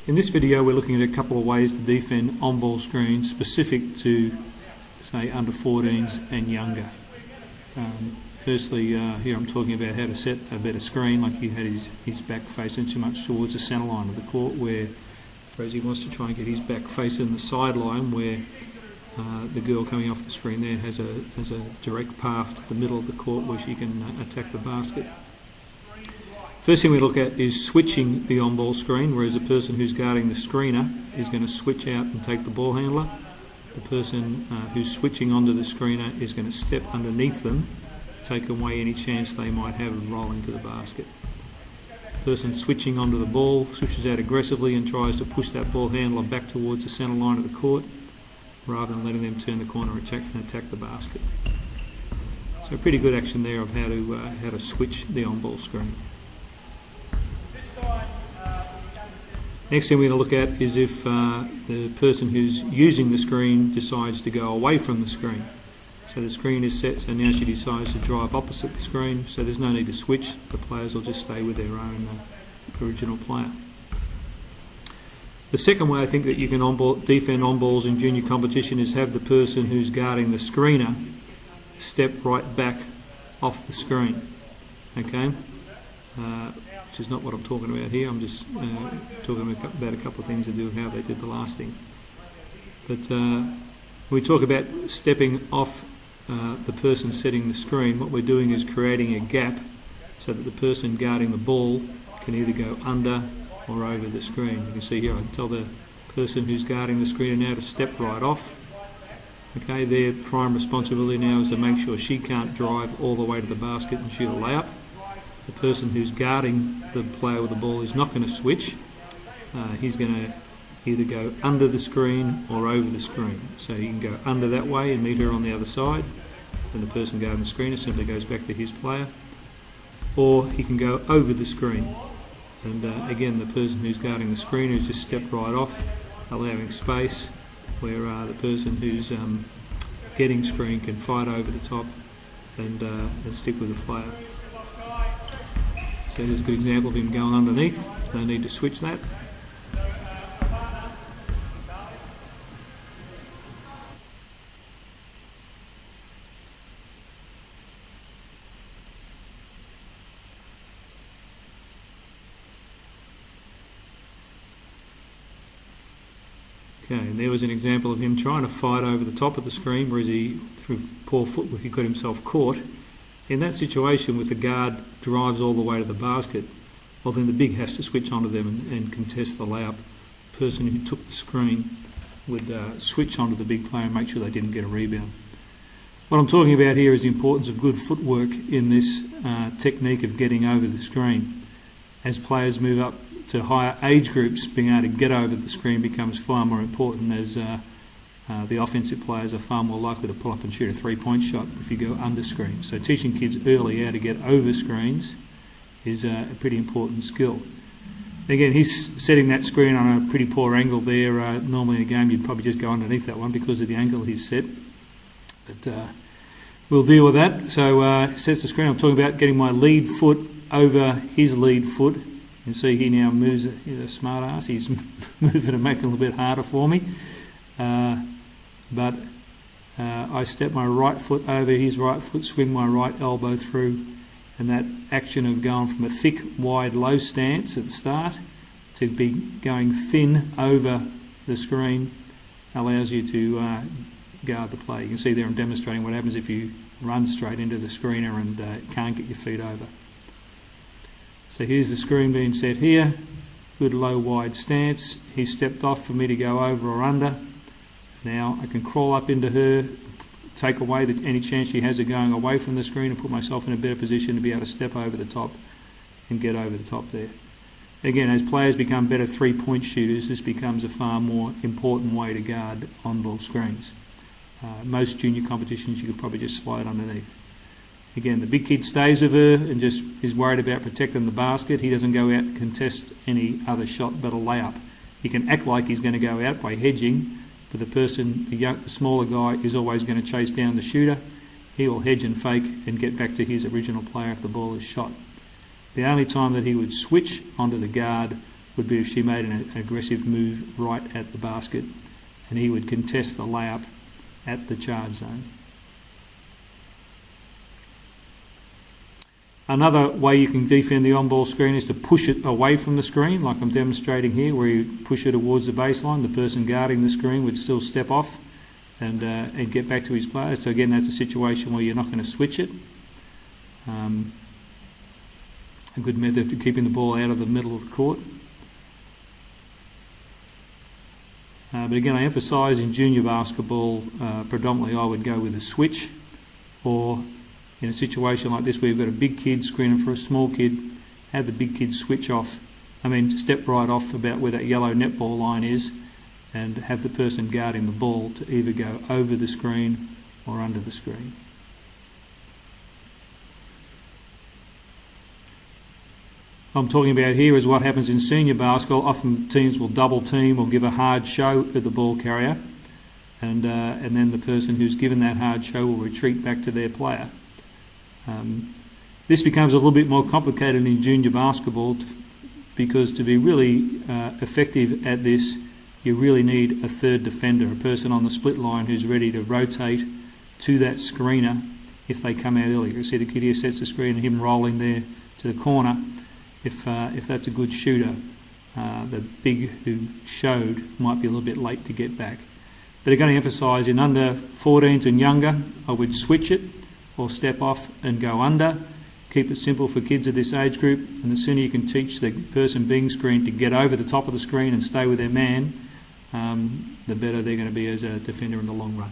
In this video we're looking at a couple of ways to defend on-ball screens specific to, say, under 14s and younger. Firstly, here I'm talking about how to set a better screen, like he had his back facing too much towards the centre line of the court, whereas he wants to try and get his back facing the sideline where the girl coming off the screen there has a direct path to the middle of the court where she can attack the basket. First thing we look at is switching the on-ball screen, whereas the person who's guarding the screener is going to switch out and take the ball handler. The person who's switching onto the screener is going to step underneath them, take away any chance they might have of rolling to the basket. The person switching onto the ball switches out aggressively and tries to push that ball handler back towards the centre line of the court, rather than letting them turn the corner and attack the basket. So pretty good action there of how to switch the on-ball screen. Next thing we're going to look at is if the person who's using the screen decides to go away from the screen. So the screen is set, so now she decides to drive opposite the screen, so there's no need to switch. The players will just stay with their own original player. The second way I think that you can defend on-balls in junior competition is have the person who's guarding the screener step right back off the screen. Okay? Which is not what I'm talking about here. I'm just talking about a couple of things to do with how they did the last thing. But when we talk about stepping off the person setting the screen, what we're doing is creating a gap so that the person guarding the ball can either go under or over the screen. You can see here I can tell the person who's guarding the screen now to step right off. Okay, their prime responsibility now is to make sure she can't drive all the way to the basket and shoot a layup. The person who's guarding the player with the ball is not going to switch. He's going to either go under the screen or over the screen. So he can go under that way and meet her on the other side. Then the person guarding the screener simply goes back to his player. Or he can go over the screen. And again, the person who's guarding the screener is just step right off, allowing space where the person who's getting screen can fight over the top and stick with the player. So here's a good example of him going underneath. No need to switch that. Okay, and there was an example of him trying to fight over the top of the screen, whereas he, through poor footwork, he got himself caught. In that situation, with the guard drives all the way to the basket, well then the big has to switch onto them and contest the layup. The person who took the screen would switch onto the big player and make sure they didn't get a rebound. What I'm talking about here is the importance of good footwork in this technique of getting over the screen. As players move up to higher age groups, being able to get over the screen becomes far more important, as the offensive players are far more likely to pull up and shoot a three-point shot if you go under screen. So teaching kids early how to get over screens is a pretty important skill. Again, he's setting that screen on a pretty poor angle there. Normally in a game you'd probably just go underneath that one because of the angle he's set. But we'll deal with that. So sets the screen. I'm talking about getting my lead foot over his lead foot. You can see he now moves. He's a smart ass. He's moving to make it a little bit harder for me. But I step my right foot over his right foot, swing my right elbow through, and that action of going from a thick, wide, low stance at the start to be going thin over the screen allows you to guard the play. You can see there I'm demonstrating what happens if you run straight into the screener and can't get your feet over. So here's the screen being set here. Good low, wide stance. He stepped off for me to go over or under. Now I can crawl up into her, take away any chance she has of going away from the screen and put myself in a better position to be able to step over the top and get over the top there. Again, as players become better three-point shooters, this becomes a far more important way to guard on-ball screens. Most junior competitions you could probably just slide underneath. Again, the big kid stays with her and just is worried about protecting the basket. He doesn't go out and contest any other shot but a layup. He can act like he's going to go out by hedging, but the smaller guy is always going to chase down the shooter. He will hedge and fake and get back to his original player if the ball is shot. The only time that he would switch onto the guard would be if she made an aggressive move right at the basket, and he would contest the layup at the charge zone. Another way you can defend the on-ball screen is to push it away from the screen, like I'm demonstrating here, where you push it towards the baseline. The person guarding the screen would still step off and get back to his player. So again, that's a situation where you're not going to switch it. A good method to keeping the ball out of the middle of the court. But again, I emphasise in junior basketball, predominantly I would go with a switch, or in a situation like this where you've got a big kid screening for a small kid, have the big kid switch off, step right off about where that yellow netball line is, and have the person guarding the ball to either go over the screen or under the screen. I'm talking about here is what happens in senior basketball. Often teams will double team or give a hard show at the ball carrier, and then the person who's given that hard show will retreat back to their player. This becomes a little bit more complicated in junior basketball because to be really effective at this, you really need a third defender, a person on the split line who's ready to rotate to that screener if they come out early. You see the kid here sets the screen and him rolling there to the corner. If that's a good shooter, the big who showed might be a little bit late to get back. But again, I emphasise in under 14s and younger, I would switch it or step off and go under. Keep it simple for kids of this age group, and the sooner you can teach the person being screened to get over the top of the screen and stay with their man, the better they're going to be as a defender in the long run.